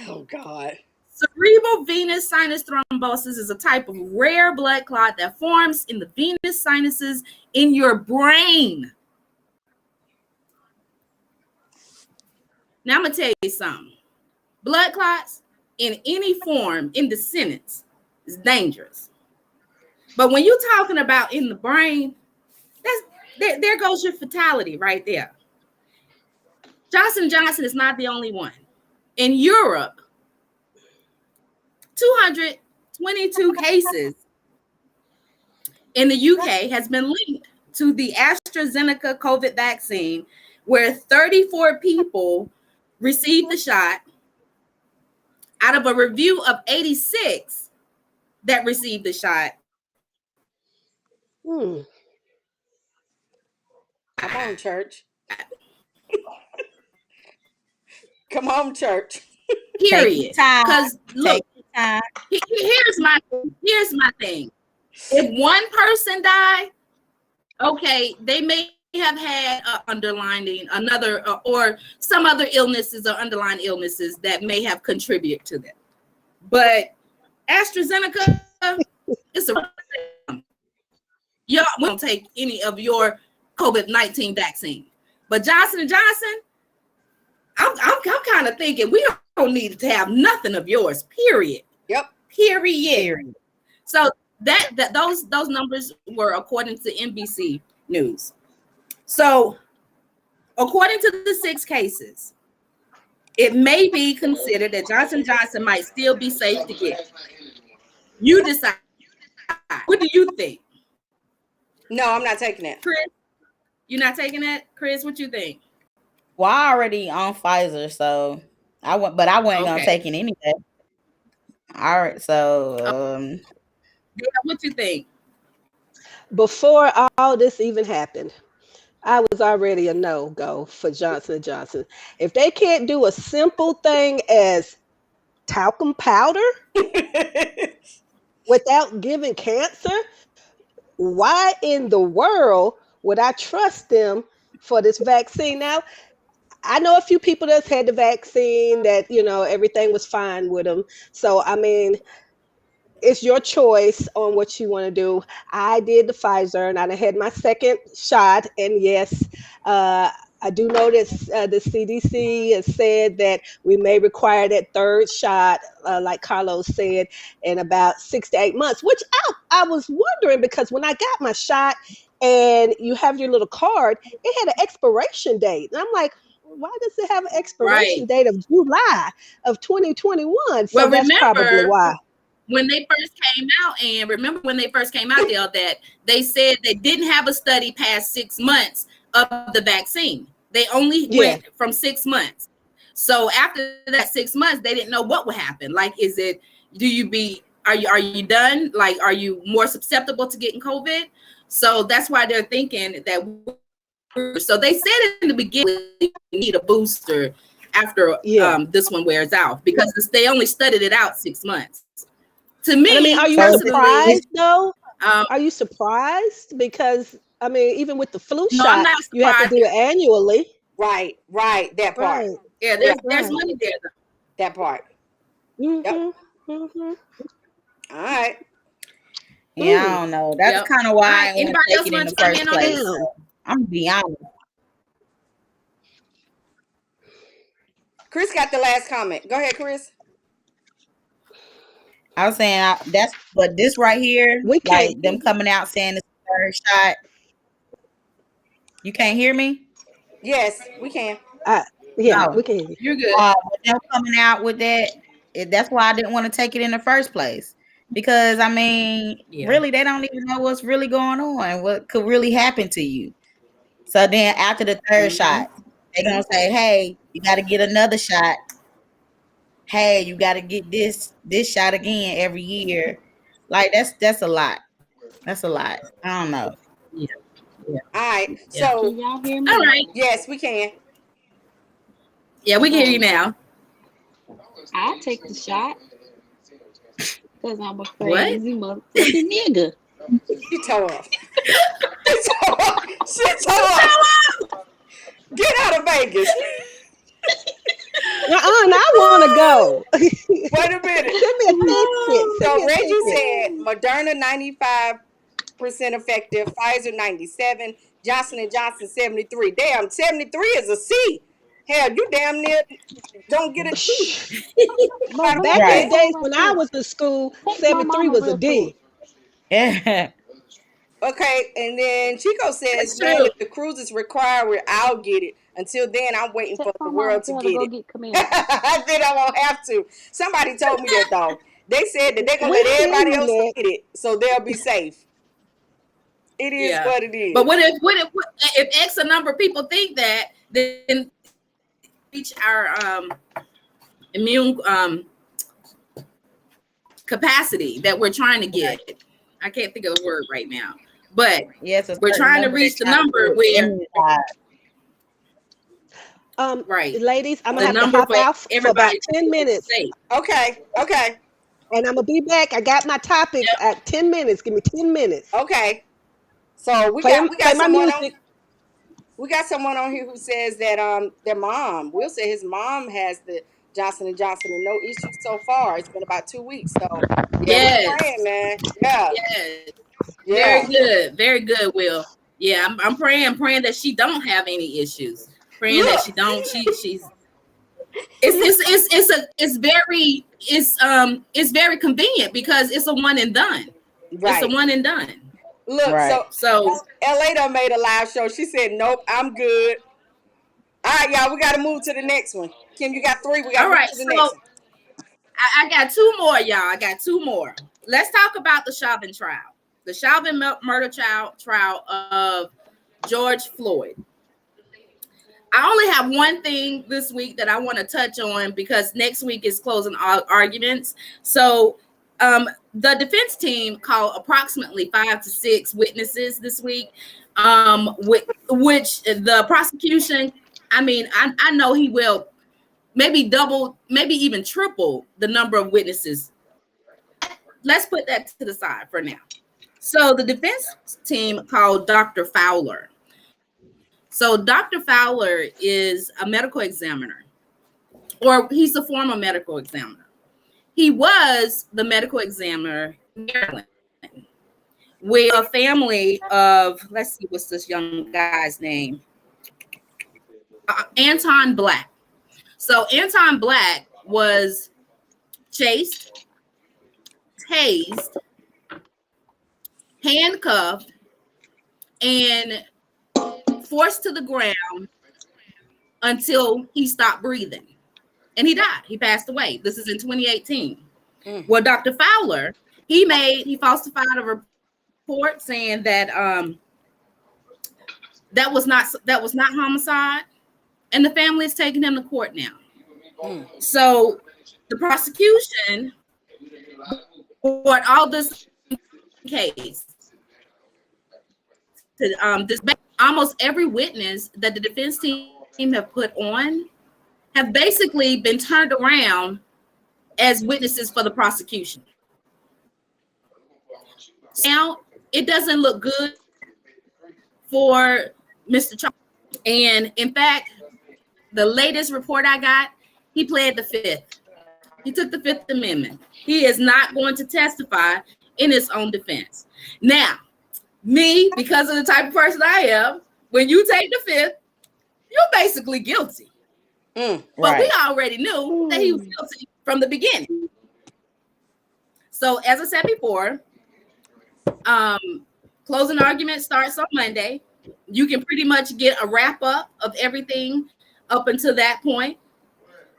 Oh God. Cerebral venous sinus thrombosis is a type of rare blood clot that forms in the venous sinuses in your brain. Now, I'm going to tell you something. Blood clots in any form in the sentence is dangerous. But when you're talking about in the brain, there goes your fatality right there. Johnson & Johnson is not the only one. In Europe, 222 cases in the UK has been linked to the AstraZeneca COVID vaccine, where 34 people received the shot out of a review of 86 that received the shot. Come on, church. Come on, church. Take your Period. time. Because look, Take your time. Here's my thing. If one person died, okay, they may have had another or some other illnesses or underlying illnesses that may have contributed to them. But AstraZeneca, it's a y'all won't take any of your COVID-19 vaccine. But Johnson & Johnson, I'm kind of thinking we don't need to have nothing of yours, period. Yep. Period. So that those numbers were according to NBC News. So according to the 6 cases, it may be considered that Johnson & Johnson might still be safe to get. You decide. What do you think? No, I'm not taking it. Chris, you're not taking it? Chris, what you think? Well, I already on Pfizer, so I wasn't gonna take it anyway. All right, so Yeah, what you think? Before all this even happened, I was already a no-go for Johnson & Johnson. If they can't do a simple thing as talcum powder without giving cancer, why in the world would I trust them for this vaccine? Now, I know a few people that's had the vaccine that, everything was fine with them. So, I mean, it's your choice on what you want to do. I did the Pfizer and I had my second shot. And yes, I do notice the CDC has said that we may require that third shot, like Carlos said, in about 6 to 8 months, which I was wondering because when I got my shot and you have your little card, it had an expiration date. And I'm like, why does it have an expiration date of July of 2021? So that's probably why. When they first came out, that they said they didn't have a study past 6 months of the vaccine. They only went from 6 months. So after that 6 months, they didn't know what would happen. Like, are you done? Like, are you more susceptible to getting COVID? So that's why they're thinking that. So they said in the beginning, you need a booster after this one wears out because they only studied it out 6 months. To me, I mean, are you surprised though? Are you surprised? Because I mean, even with the flu shot, you have to do it annually. Right. That part. Right. Yeah, there's money there. Though. That part. Yep. All right. Yeah, I don't know. That's kind of why I anybody else want to chime in on this? I'm gonna be honest. Chris got the last comment. Go ahead, Chris. I was saying but this right here, like them coming out saying it's the third shot. You can't hear me? Yes, we can. We can hear you. You're good. Them coming out with that, that's why I didn't want to take it in the first place. Because I mean, really, they don't even know what's really going on, what could really happen to you. So then after the third shot, they're gonna say, hey, you gotta get another shot. Hey, you got to get this shot again every year. Like that's a lot. That's a lot. I don't know. Yeah. All right. So can y'all hear me? All right. Yes, we can. Yeah, we can hear you now. I'll take the shot because I'm a crazy motherfucking nigga. She tore up. She tore up. Get out of Vegas. I want to go. Wait a minute. Send me a So Reggie said Moderna 95% effective, Pfizer 97, Johnson & Johnson 73. Damn, 73 is a C. Hell, you damn near don't get a D. Back in the days when I was in school, 73 was a D. Yeah. Okay, and then Chico says, man, if the cruises require it, I'll get it. Until then, I'm waiting for the world to get it. Then I won't have to. Somebody told me that, though. They said that they're going to let everybody else get it, so they'll be safe. It is what it is. But what if X number of people think that, then reach our immune capacity that we're trying to get. I can't think of the word right now. But we're trying to reach the number where ladies, I'm gonna have to hop out for about 10 minutes. Okay. And I'm gonna be back. I got my topics Yep. at 10 minutes. Give me 10 minutes. Okay. So we Play got my someone on. music. We got someone on here who says that their mom. Will said his mom has the Johnson and Johnson and no issues so far. It's been about 2 weeks. So yeah, we praying, Yes. man. Yeah, Yes. Very yeah. good. Very good, Will. Yeah, I'm praying that she don't have any issues. Praying that Look, she don't. She's it's very convenient because it's a one and done. It's a right. one and done. Look, Right. so So LA done made a live show. She said, "Nope, I'm good." All right, y'all, we got to move to the next one. Kim, you got 3. We got to all move right, to the next so one. I got 2 more, y'all. I got 2 more. Let's talk about the Chauvin trial. The Chauvin murder trial of George Floyd. I only have one thing this week that I want to touch on because next week is closing arguments. So the defense team called approximately 5 to 6 witnesses this week, which the prosecution, I know he will maybe double, maybe even triple the number of witnesses. Let's put that to the side for now. So the defense team called Dr. Fowler. So Dr. Fowler is a medical examiner, or he's a former medical examiner. He was the medical examiner in Maryland, with a family of, let's see, what's this young guy's name? Anton Black. So Anton Black was chased, tased, handcuffed, and forced to the ground until he stopped breathing. And he died. He passed away. This is in 2018. Well, Dr. Fowler, he falsified a report saying that that was not homicide, and the family is taking him to court now. So the prosecution brought all this case to this. Almost every witness that the defense team have put on have basically been turned around as witnesses for the prosecution. Now it doesn't look good for Mr. Charles. And in fact, the latest report I got, he pled the Fifth. He took the Fifth Amendment. He is not going to testify in his own defense. Now, me, because of the type of person I am, when you take the Fifth, you're basically guilty. But we already knew that he was guilty from the beginning. So as I said before, closing argument starts on Monday. You can pretty much get a wrap up of everything up until that point.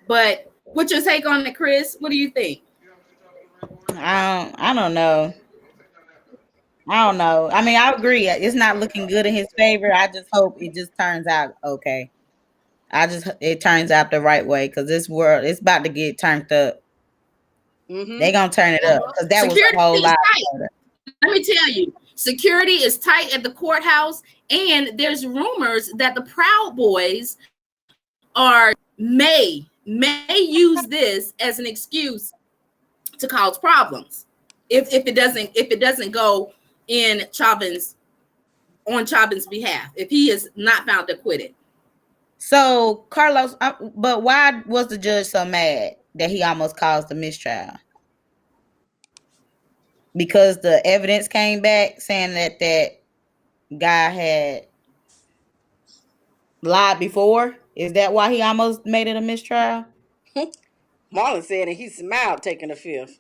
But what's your take on it, Chris? What do you think? I don't know. I don't know. I mean, I agree. It's not looking good in his favor. I just hope it just turns out okay. It turns out the right way because this world it's about to get turned up. They gonna turn it up because that was a whole lot. Let me tell you, security is tight at the courthouse, and there's rumors that the Proud Boys may use this as an excuse to cause problems if it doesn't go on Chauvin's behalf, if he is not found acquitted. So Carlos, but why was the judge so mad that he almost caused the mistrial? Because the evidence came back saying that guy had lied before. Is that why he almost made it a mistrial? Marlon said, and he smiled taking the Fifth.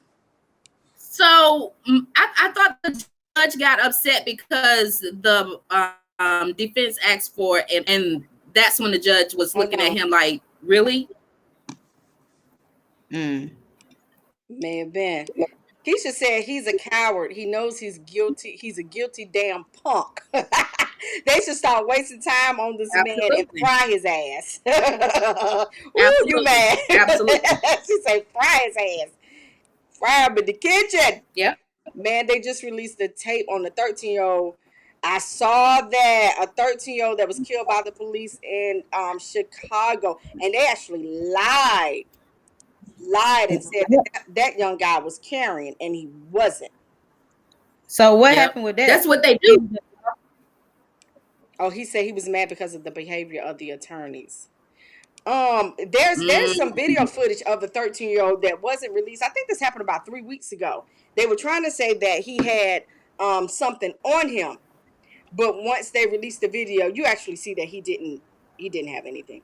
So I thought the judge got upset because the defense asked for it, and that's when the judge was looking at him like, really? May have been. Keisha said he's a coward. He knows he's guilty. He's a guilty damn punk. They should start wasting time on this man and fry his ass. Ooh, you mad? Absolutely. She said fry his ass. Fry him in the kitchen. Yep. Man, they just released the tape on the 13-year-old. I saw that a 13-year-old that was killed by the police in Chicago, and they actually lied lied and said that young guy was carrying, and he wasn't. So what happened with that? That's what they do. Oh, he said he was mad because of the behavior of the attorneys. There's some video footage of the 13-year-old that wasn't released. I think this happened about 3 weeks ago. They were trying to say that he had something on him, but once they released the video, you actually see that he didn't have anything.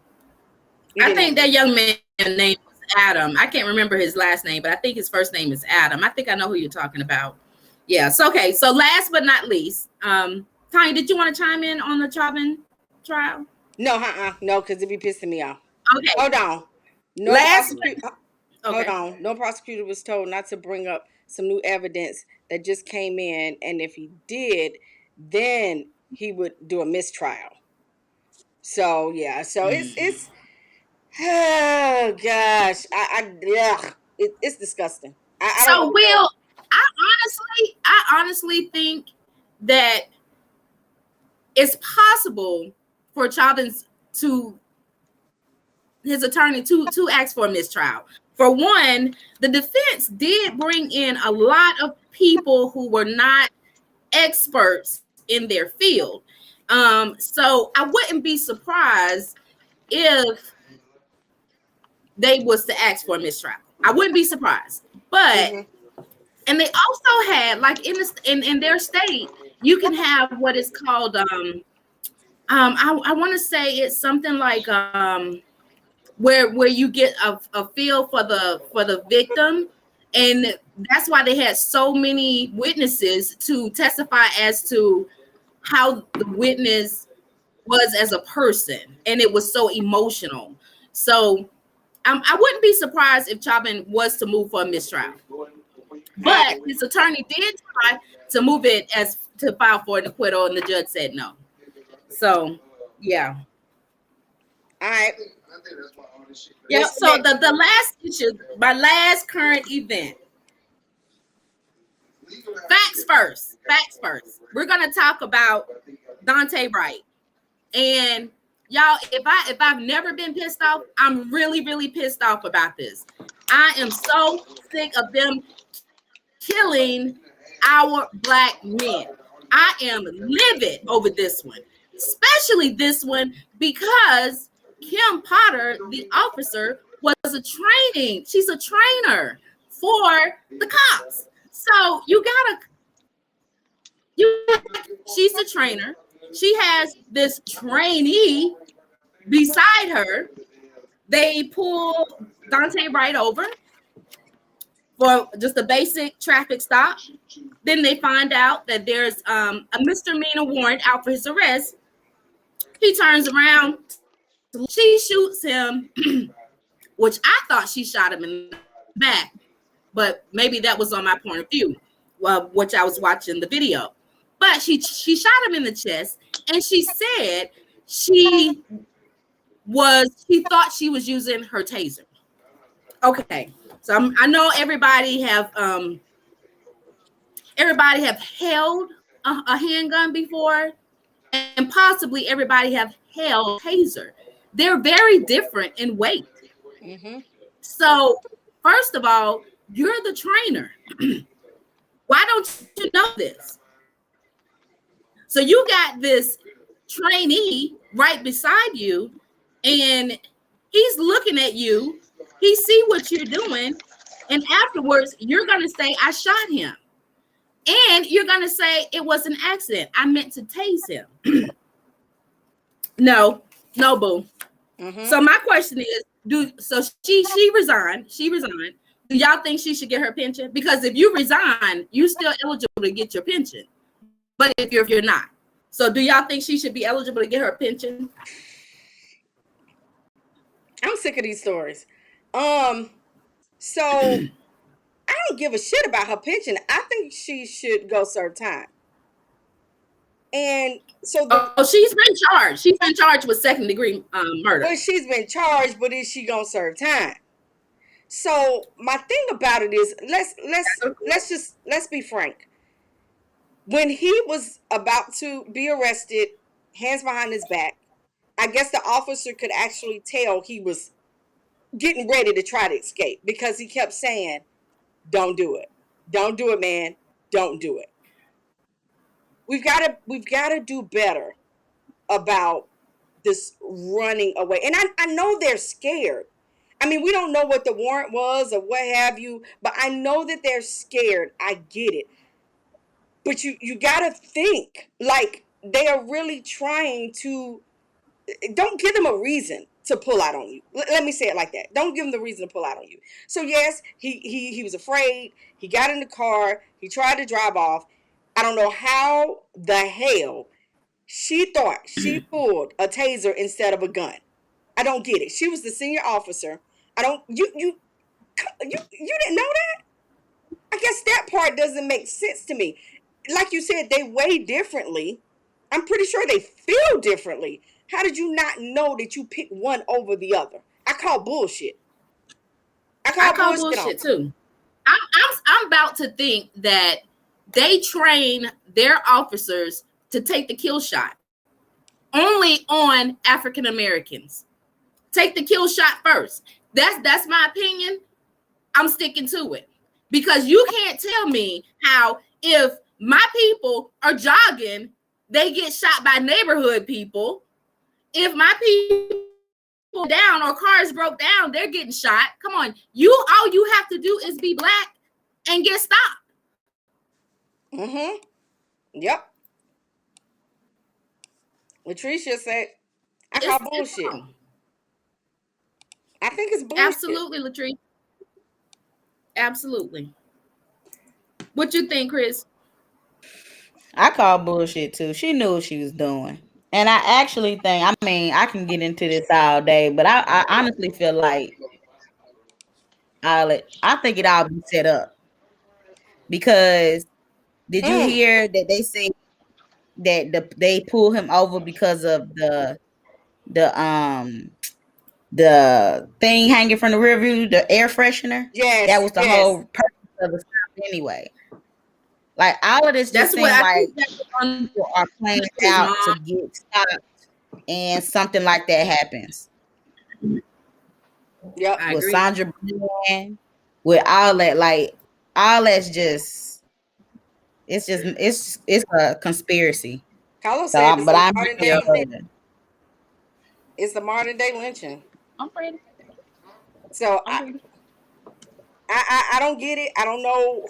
I think that young man's name was Adam. I can't remember his last name, but I think his first name is Adam. I think I know who you're talking about. Yeah. So okay. So last but not least, Taina, did you want to chime in on the Chauvin trial? No, no, because it'd be pissing me off. Okay. Hold on. Hold on. No prosecutor was told not to bring up some new evidence that just came in, and if he did, then he would do a mistrial. So yeah. So it's oh gosh, it's disgusting. I honestly think that it's possible for Chauvin's his attorney to ask for a mistrial. For one, the defense did bring in a lot of people who were not experts in their field. So I wouldn't be surprised if they was to ask for a mistrial. I wouldn't be surprised. But and they also had, like, in their state, you can have what is called I want to say it's something like where you get a feel for the victim, and that's why they had so many witnesses to testify as to how the witness was as a person, and it was so emotional. So I wouldn't be surprised if Chauvin was to move for a mistrial, but his attorney did try to move it as to file for an acquittal, and the judge said no. So yeah. All right. Yeah. So the last issue, my last current event. Facts first. We're gonna talk about Dante Wright. And y'all, if I've never been pissed off, I'm really, really pissed off about this. I am so sick of them killing our black men. I am livid over this one, especially this one, because Kim Potter, the officer, was she's a trainer for the cops. So she's the trainer. She has this trainee beside her. They pull Dante Wright over for just a basic traffic stop. Then they find out that there's a misdemeanor warrant out for his arrest. He turns around. She shoots him, which I thought she shot him in the back, but maybe that was on my point of view, which I was watching the video. But she shot him in the chest, and she said she thought she was using her taser. Okay, so I know everybody have held a handgun before, and possibly everybody have held a taser. They're very different in weight. So first of all, you're the trainer. Why don't you know this? So you got this trainee right beside you, and he's looking at you. He see what you're doing, and afterwards you're gonna say, "I shot him," and you're gonna say it was an accident. I meant to tase him. No, boo. So my question is, she resigned. Do y'all think she should get her pension? Because if you resign, you're still eligible to get your pension. But if you're not, so do y'all think she should be eligible to get her pension? I'm sick of these stories. So I don't give a shit about her pension. I think she should go serve time. And so she's been charged. She's been charged with second-degree murder. Well, she's been charged, but is she gonna serve time? So my thing about it is, let's be frank. When he was about to be arrested, hands behind his back, I guess the officer could actually tell he was getting ready to try to escape because he kept saying, "Don't do it. Don't do it, man. Don't do it." We've got to do better about this running away. And I know they're scared. I mean, we don't know what the warrant was or what have you, but I know that they're scared. I get it. But you got to think like they are really trying to. Don't give them a reason to pull out on you. Let me say it like that. Don't give them the reason to pull out on you. So yes, he was afraid. He got in the car. He tried to drive off. I don't know how the hell she thought she pulled a taser instead of a gun. I don't get it. She was the senior officer. I don't. You didn't know that? I guess that part doesn't make sense to me. Like you said, they weigh differently. I'm pretty sure they feel differently. How did you not know that you picked one over the other? I call bullshit. I call bullshit too. I'm about to think that they train their officers to take the kill shot only on African Americans. Take the kill shot first. That's my opinion. I'm sticking to it because you can't tell me how if my people are jogging, they get shot by neighborhood people. If my people down or cars broke down, they're getting shot. Come on, all you have to do is be black and get stopped. Mm-hmm. Yep. Latricia said, I call bullshit. I think it's bullshit. Absolutely, Latricia. Absolutely. What you think, Chris? I call bullshit too. She knew what she was doing. And I actually think, I mean, I can get into this all day, but I honestly feel like I think it all be set up. Because did you hear that they say that they pull him over because of the thing hanging from the rear view, the air freshener? Yes. That was the whole purpose of the stop anyway. Like all of this just seems like people are playing out to get stopped and something like that happens. Yep. With Sandra Bland, with all that, like all that's just it's a conspiracy. Carlos said it's the modern day lynching. I'm ready. So I don't get it. I don't know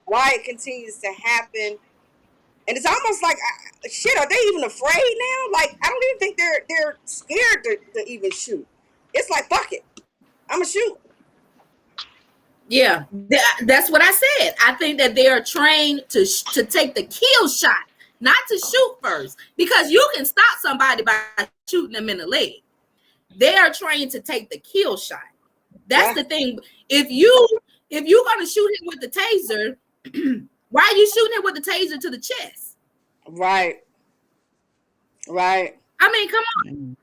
why it continues to happen. And it's almost like, shit, are they even afraid now? Like, I don't even think they're scared to even shoot. It's like, fuck it. I'm going to shoot. Yeah, that's what I said. I think that they are trained to take the kill shot, not to shoot first. Because you can stop somebody by shooting them in the leg. They are trained to take the kill shot. That's the thing. If you're going to shoot him with the taser, why are you shooting him with the taser to the chest? Right. I mean, come on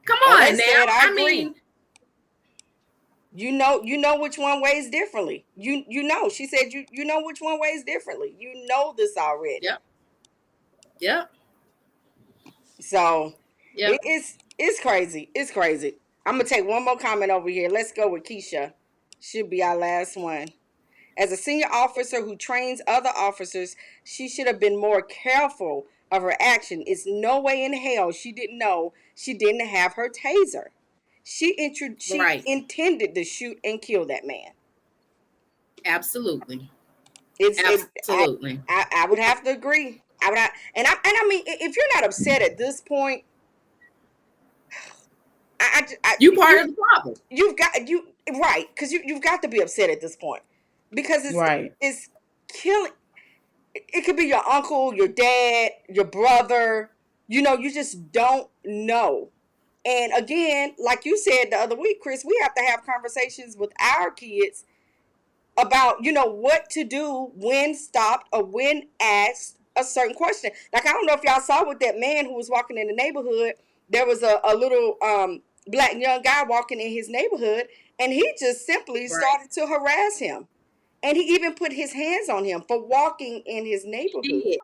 now. I mean, you know which one weighs differently. You know. She said you know which one weighs differently. You know this already. Yep. So it's crazy. It's crazy. I'm gonna take one more comment over here. Let's go with Keisha. Should be our last one. As a senior officer who trains other officers, she should have been more careful of her action. It's no way in hell she didn't know she didn't have her taser. She intended to shoot and kill that man. Absolutely. Absolutely. I would have to agree. I mean, if you're not upset at this point, you part of the problem. Because you've got to be upset at this point. Because it's killing. It could be your uncle, your dad, your brother. You know, you just don't know. And again, like you said the other week, Chris, we have to have conversations with our kids about, what to do when stopped or when asked a certain question. Like, I don't know if y'all saw with that man who was walking in the neighborhood. There was a little black young guy walking in his neighborhood, and he just simply started to harass him. And he even put his hands on him for walking in his neighborhood.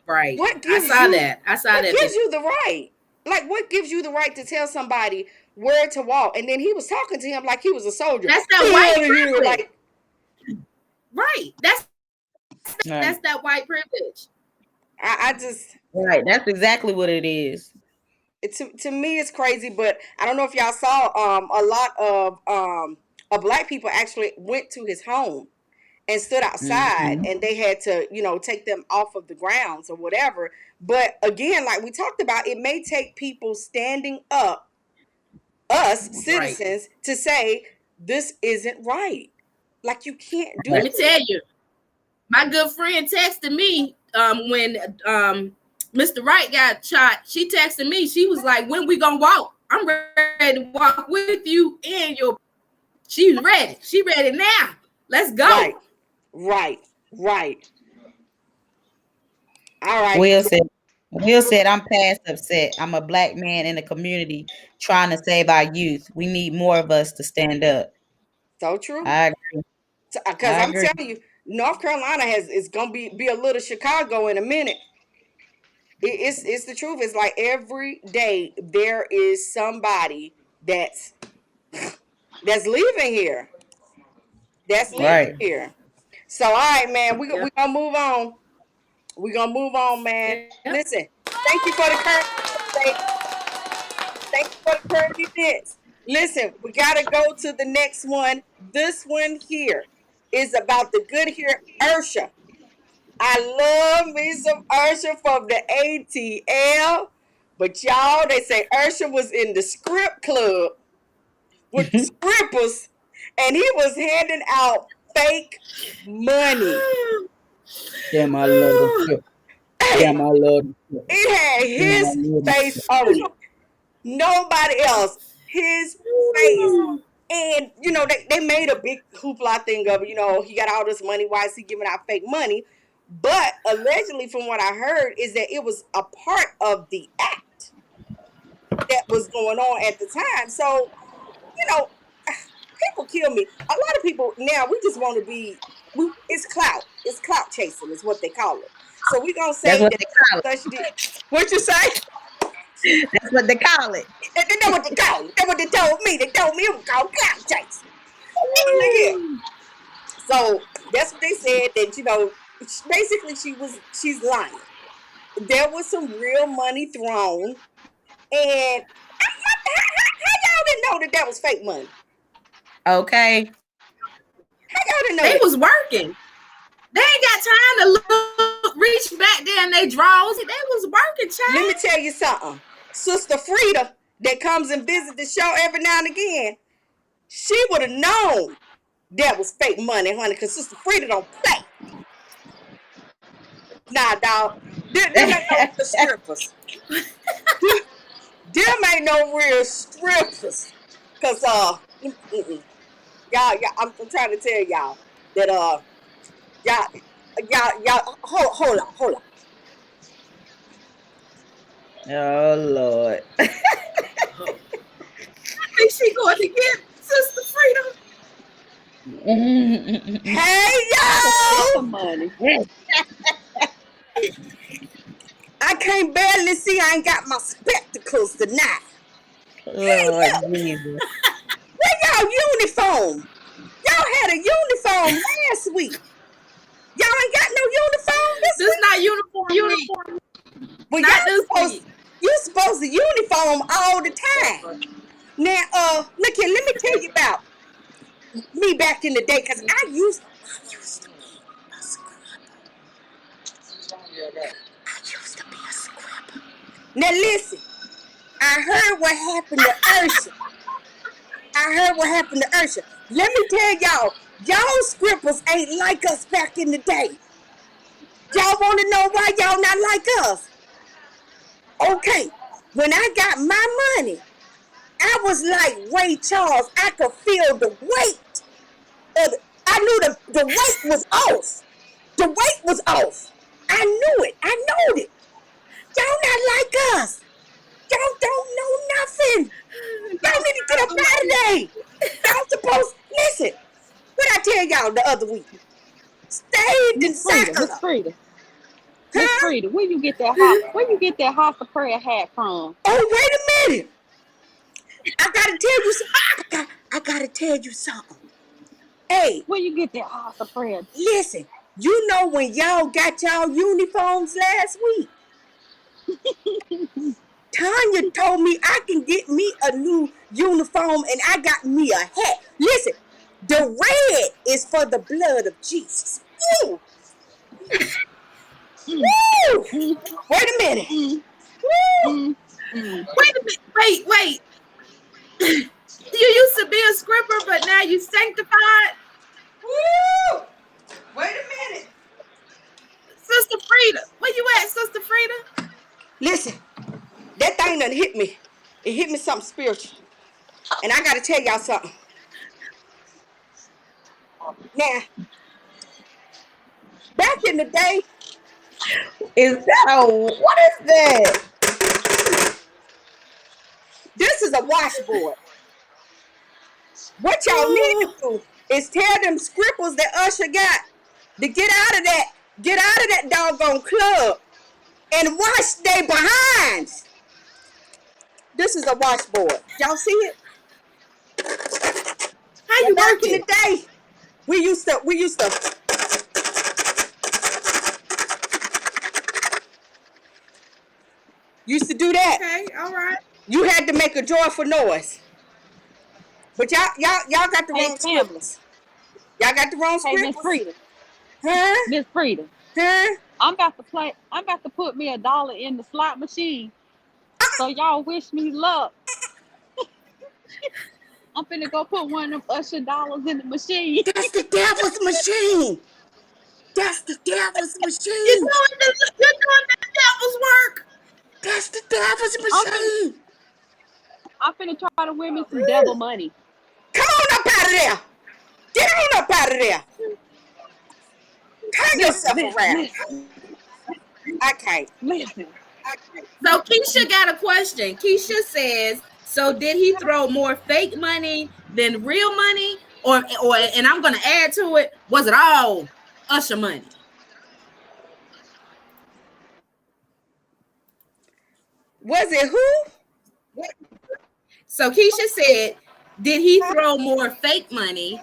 Right. I saw that. What gives you the right? Like, what gives you the right to tell somebody where to walk? And then he was talking to him like he was a soldier. That's that white privilege. Like, right. That's that white privilege. I just right. That's exactly what it is. To me it's crazy, but I don't know if y'all saw a lot of black people actually went to his home and stood outside, and they had to, take them off of the grounds or whatever. But again, like we talked about, it may take people standing up, us citizens, to say this isn't right. Like, you can't do Let me it. tell you, my good friend texted me when Mr. Wright got shot. She texted me. She was like, "When we gonna walk? I'm ready to walk with you and your." She's ready. She ready now. Let's go. Right. All right. Will said, I'm past upset. I'm a black man in the community trying to save our youth. We need more of us to stand up. So true. I agree. Because I'm telling you, North Carolina is gonna be a little Chicago in a minute. It's the truth. It's like every day there is somebody that's leaving here. So all right, man, we gonna move on. We're gonna move on, man. Yeah. Listen, thank you for the current Thank you for the current events. Listen, we gotta go to the next one. This one here is about the good here, Ursha. I love me some Ursha from the ATL. But y'all, they say Ursha was in the script club with the scrippers, and he was handing out fake money. Damn, I love it. Damn, I love it. It had his face on it. Nobody else. His face. And, they made a big hoopla thing of it. He got all this money. Why is he giving out fake money? But allegedly, from what I heard, is that it was a part of the act that was going on at the time. So, people kill me. A lot of people now, we just want to be, it's clout. It's clout chasing is what they call it. So we're going to say that's what they call it. What you say? That's what they call it. That's what they call it. That's what they told me. They told me it was called clout chasing. So that's what they said, that, basically she's lying. There was some real money thrown, and how y'all didn't know that was fake money? Okay. How y'all didn't know they that? was working? They ain't got time to reach back there in their drawers. They was working, child. Let me tell you something. Sister Frida, that comes and visits the show every now and again, she would have known that was fake money, honey, because Sister Frida don't play. Nah, dog. Them ain't no real strippers. Them ain't no real strippers. Because, y'all, I'm trying to tell y'all that, y'all, hold on. Oh, Lord. I think she going to get Sister Freedom. Hey, y'all! Some money. I can't barely see. I ain't got my spectacles tonight. Lord Jesus. Where y'all uniform? Y'all had a uniform last week. Y'all ain't got no uniform this week? This not uniform. Well, not you're supposed to uniform all the time. Now, look here, let me tell you about me back in the day, because I used to be a scrapper. Now listen, I heard what happened to Ursha. Let me tell y'all scrippers ain't like us back in the day. Y'all want to know why y'all not like us? Okay, when I got my money, I was like Ray Charles. I could feel the weight. I knew the weight was off. The weight was off. I knew it. I knowed it. Y'all not like us. Y'all don't know nothing. Y'all need to get up out of there. Y'all supposed, listen, what I tell y'all the other week? Stay in Miss Frida. Miss Huh? Frida, where you get that house of prayer hat from? Oh, wait a minute. I gotta tell you something. I gotta tell you something. Hey, Where you get that house of prayer? listen. You know when y'all got y'all uniforms last week? Tanya told me I can get me a new uniform and I got me a hat. Listen, the red is for the blood of Jesus. Woo! Mm, Woo! mm, Wait a minute. mm, Woo! mm, mm. Wait a minute. Wait. You used to be a scripper, but now you sanctified? Woo! Wait a minute. Sister Frida. Where you at, Sister Frida? Listen, that thing done hit me. It hit me something spiritual. And I gotta tell y'all something. Now, back in the day, Is that what is that? this is a washboard. What y'all need to do is tell them scribbles that Usher got to get out of that doggone club and wash their behinds. This is a washboard. Y'all see it? How Now you back work in the it? day, we used to do that. Okay, all right. You had to make a joyful noise. But y'all got the Hey, wrong family. scribbles. Y'all got the wrong Hey, Miss scribbles. Frida. Huh? Miss Frida. Huh? I'm about to put me $1 in the slot machine. So y'all wish me luck. I'm finna go put one of them Usher dollars in the machine. That's the devil's machine. That's the devil's You're machine. doing the devil's work. That's the devil's I'm finna, machine. I'm finna try to win me some devil money. Come on up out of there. Get on up out of there. Turn yourself around. I can't. Listen. So Keisha got a question. Keisha says, so did he throw more fake money than real money? Or and I'm gonna add to it, was it all Usher money? Was it who? So Keisha said, did he throw more fake money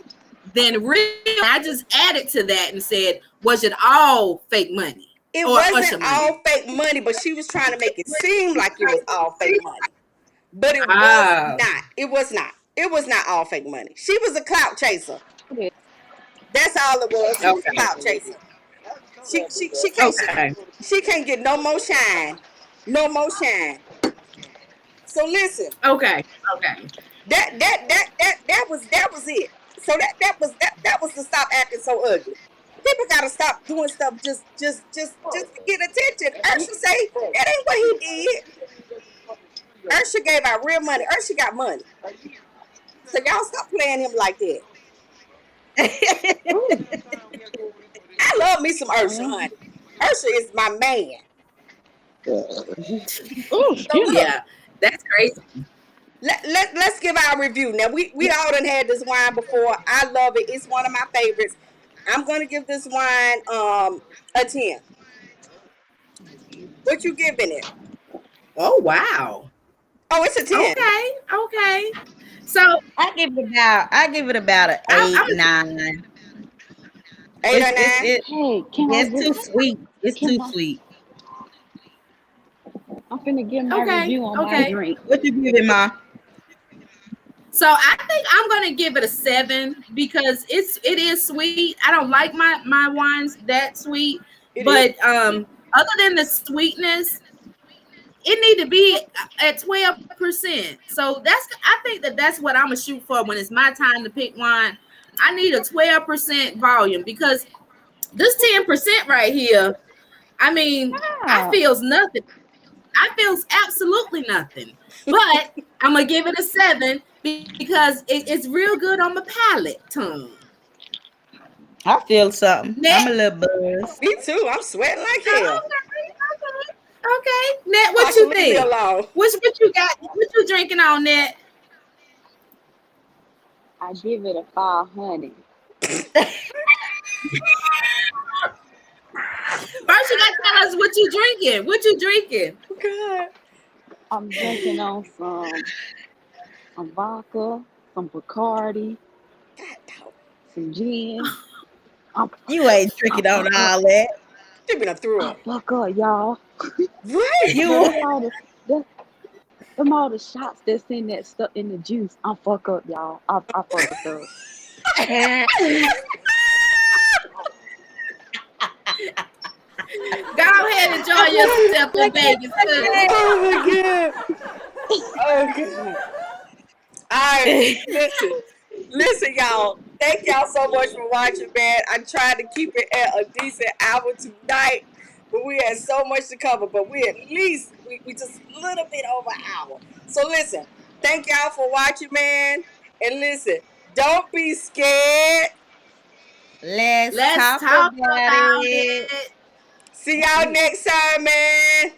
than real? I just added to that and said, was it all fake money? It Or Usher wasn't money? all fake money, but she was trying to make it seem like it was all fake money. But it was Ah. not. It was not. It was not all fake money. She was a clout chaser. That's all it was. She was a clout chaser. She can't get no more shine. No more shine. So listen. Okay. That was it. So that was to stop acting so ugly. People gotta stop doing stuff just to get attention. Ursha say that ain't what he did. Ursha gave out real money. Ursha got money. So y'all stop playing him like that. I love me some Ursha, honey. Ursha is my man. Oh, So look, Yeah, that's crazy. let's give our review. Now we all done had this wine before. I love it. It's one of my favorites. I'm gonna give this wine a 10. What you giving it? Oh wow. Oh, it's a 10. Okay. So I give it about an 8, 9. 8 or 9? Hey, It's too sweet. It's too sweet. I'm finna give my review on my drink. What you give it, Ma? So I think I'm gonna give it a 7 because it is sweet. I don't like my wines that sweet, but other than the sweetness, it need to be at 12%. So I think that's what I'm gonna shoot for when it's my time to pick wine. I need a 12% volume because this 10% right here, I mean, I feels nothing. I feels absolutely nothing. But I'm gonna give it a 7 because it's real good on my palate tongue. I feel something. I'm a little buzzed. Me too. I'm sweating like hell. Okay. Nat, what you think? What you got? What you drinking on, Nat? I give it a 500. First, you gotta tell us what you drinking. What you drinking? God. I'm drinking on some vodka, some Bacardi, some gin. You ain't drinking on all that. You been a threw I up. fuck up, y'all. Right. You Them all the shots that's in that stuff in the juice. I'm fuck up, y'all. I fucked up. Go ahead and enjoy yourself in Vegas. Oh my God. Oh God. All right. Listen, y'all. Thank y'all so much for watching, man. I tried to keep it at a decent hour tonight, but we had so much to cover. But we just a little bit over an hour. So listen, thank y'all for watching, man. And listen, don't be scared. Let's Let's talk talk about about it. it. See y'all next time, man.